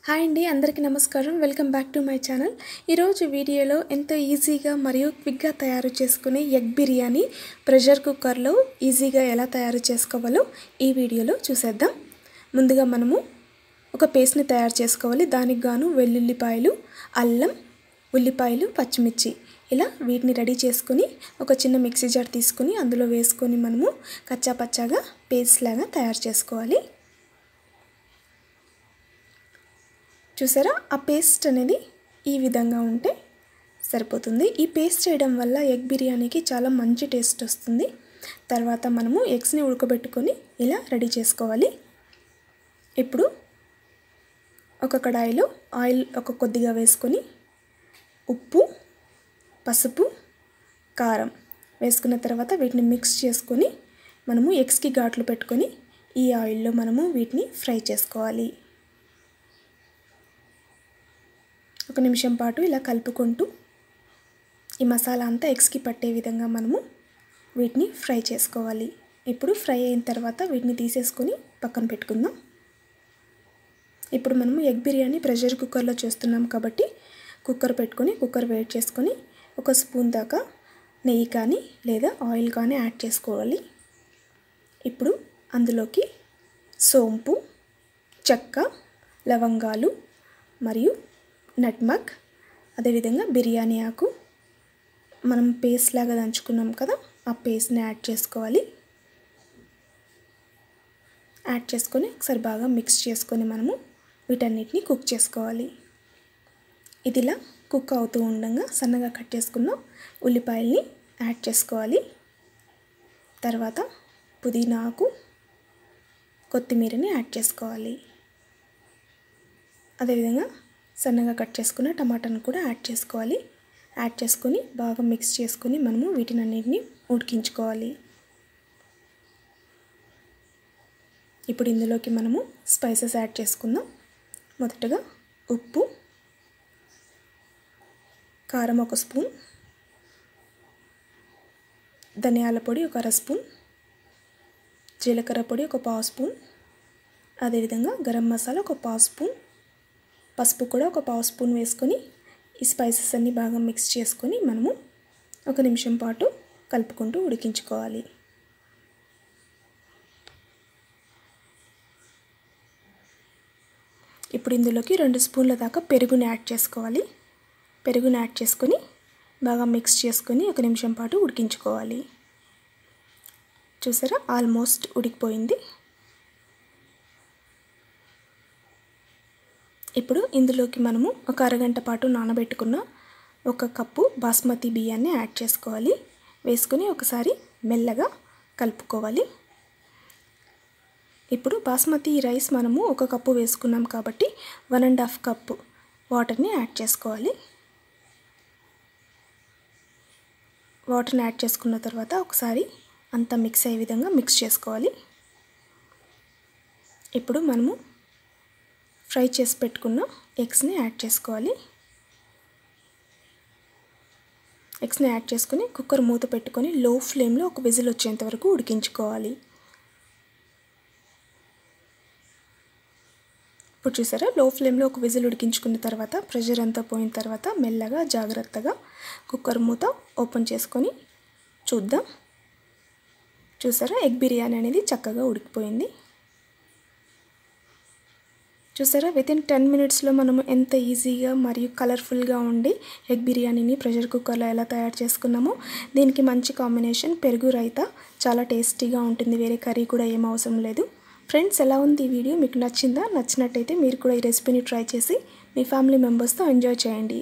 Hi అండి, అందరికీ నమస్కారం. Welcome back to my channel. ఈరోజు వీడియోలో ఎంతో ఈజీగా మరియు క్విక్గా తయారు చేసుకునే ఎగ్ బిర్యానీ ప్రెషర్ కుక్కర్లో ఈజీగా ఎలా తయారు చేసుకోవాలో ఈ వీడియోలో చూసేద్దాం. ముందుగా మనము ఒక పేస్ట్ని తయారు చేసుకోవాలి. దానికి గాను వెల్లుల్లిపాయలు, అల్లం, ఉల్లిపాయలు, పచ్చిమిర్చి ఇలా వీటిని రెడీ చేసుకొని ఒక చిన్న మిక్సీ జార్ తీసుకొని అందులో వేసుకొని మనము కచ్చా పచ్చాగా పేస్ట్ లాగా తయారు చేసుకోవాలి. చూసారా, ఆ పేస్ట్ అనేది ఈ విధంగా ఉంటే సరిపోతుంది. ఈ పేస్ట్ చేయడం వల్ల ఎగ్ బిర్యానీకి చాలా మంచి టేస్ట్ వస్తుంది. తర్వాత మనము ఎగ్స్ని ఉడకబెట్టుకొని ఇలా రెడీ చేసుకోవాలి. ఇప్పుడు ఒక కడాయిలో ఆయిల్ కొద్దిగా వేసుకొని ఉప్పు, పసుపు, కారం వేసుకున్న తర్వాత వీటిని మిక్స్ చేసుకొని మనము ఎగ్స్కి ఘాట్లు పెట్టుకొని ఈ ఆయిల్లో మనము వీటిని ఫ్రై చేసుకోవాలి. ఒక నిమిషం పాటు ఇలా కలుపుకుంటూ ఈ మసాలా అంతా ఎగ్స్కి పట్టే విధంగా మనము వీటిని ఫ్రై చేసుకోవాలి. ఇప్పుడు ఫ్రై అయిన తర్వాత వీటిని తీసేసుకొని పక్కన పెట్టుకుందాం. ఇప్పుడు మనము ఎగ్ బిర్యానీ ప్రెషర్ కుక్కర్లో చేస్తున్నాం కాబట్టి కుక్కర్ పెట్టుకొని కుక్కర్ వేడి చేసుకొని ఒక స్పూన్ దాకా నెయ్యి కానీ లేదా ఆయిల్ కానీ యాడ్ చేసుకోవాలి. ఇప్పుడు అందులోకి సోంపు, చెక్క, లవంగాలు మరియు నట్మగ్, అదేవిధంగా బిర్యానీ ఆకు, మనం పేస్ట్ లాగా దంచుకున్నాం కదా, ఆ పేస్ట్ని యాడ్ చేసుకోవాలి. యాడ్ చేసుకొని ఒకసారి బాగా మిక్స్ చేసుకొని మనము వీటన్నిటిని కుక్ చేసుకోవాలి. ఇదిలా కుక్ అవుతూ ఉండగా సన్నగా కట్ చేసుకున్న ఉల్లిపాయల్ని యాడ్ చేసుకోవాలి. తర్వాత పుదీనా ఆకు, కొత్తిమీరని యాడ్ చేసుకోవాలి. అదేవిధంగా సన్నగా కట్ చేసుకున్న టమాటాను కూడా యాడ్ చేసుకోవాలి. యాడ్ చేసుకొని బాగా మిక్స్ చేసుకొని మనము వీటినన్నిటిని ఉడికించుకోవాలి. ఇప్పుడు ఇందులోకి మనము స్పైసెస్ యాడ్ చేసుకుందాం. మొదటగా ఉప్పు, కారం ఒక స్పూన్, ధనియాల పొడి ఒక అర స్పూన్, జీలకర్ర పొడి ఒక పావు స్పూన్, అదేవిధంగా గరం మసాలా ఒక పావు స్పూన్, పసుపు కూడా ఒక పావు స్పూన్ వేసుకొని ఈ స్పైసెస్ అన్నీ బాగా మిక్స్ చేసుకొని మనము ఒక నిమిషం పాటు కలుపుకుంటూ ఉడికించుకోవాలి. ఇప్పుడు ఇందులోకి 2 స్పూన్ల దాకా పెరుగుని యాడ్ చేసుకోవాలి. పెరుగుని యాడ్ చేసుకొని బాగా మిక్స్ చేసుకొని ఒక నిమిషం పాటు ఉడికించుకోవాలి. చూసారా, ఆల్మోస్ట్ ఉడికిపోయింది. ఇప్పుడు ఇందులోకి మనము ఒక అరగంట పాటు నానబెట్టుకున్న 1 కప్పు బాస్మతి బియ్యాన్ని యాడ్ చేసుకోవాలి. వేసుకొని ఒకసారి మెల్లగా కలుపుకోవాలి. ఇప్పుడు బాస్మతి రైస్ మనము 1 కప్పు వేసుకున్నాం కాబట్టి 1.5 కప్పు వాటర్ని యాడ్ చేసుకోవాలి. వాటర్ని యాడ్ చేసుకున్న తర్వాత ఒకసారి అంతా మిక్స్ అయ్యే విధంగా మిక్స్ చేసుకోవాలి. ఇప్పుడు మనము ఫ్రై చేసి పెట్టుకున్న ఎగ్స్ని యాడ్ చేసుకోవాలి. ఎగ్స్ని యాడ్ చేసుకొని కుక్కర్ మూత పెట్టుకొని లో ఫ్లేమ్లో ఒక విజిల్ వచ్చేంత వరకు ఉడికించుకోవాలి. ఇప్పుడు చూసారా, లో ఫ్లేమ్లో ఒక విజిల్ ఉడికించుకున్న తర్వాత ప్రెషర్ అంతా పోయిన తర్వాత మెల్లగా జాగ్రత్తగా కుక్కర్ మూత ఓపెన్ చేసుకొని చూద్దాం. చూసారా, ఎగ్ బిర్యానీ అనేది చక్కగా ఉడికిపోయింది. చూసారా, వితిన్ 10 మినిట్స్లో మనము ఎంత ఈజీగా మరియు కలర్ఫుల్గా ఉండి ఎగ్ బిర్యానీని ప్రెషర్ కుక్కర్లో ఎలా తయారు చేసుకున్నామో. దీనికి మంచి కాంబినేషన్ పెరుగు రైతా, చాలా టేస్టీగా ఉంటుంది. వేరే కర్రీ కూడా ఏం అవసరం లేదు. ఫ్రెండ్స్, ఎలా ఉంది ఈ వీడియో? మీకు నచ్చిందా? నచ్చినట్టయితే మీరు కూడా ఈ రెసిపీని ట్రై చేసి మీ ఫ్యామిలీ మెంబర్స్తో ఎంజాయ్ చేయండి.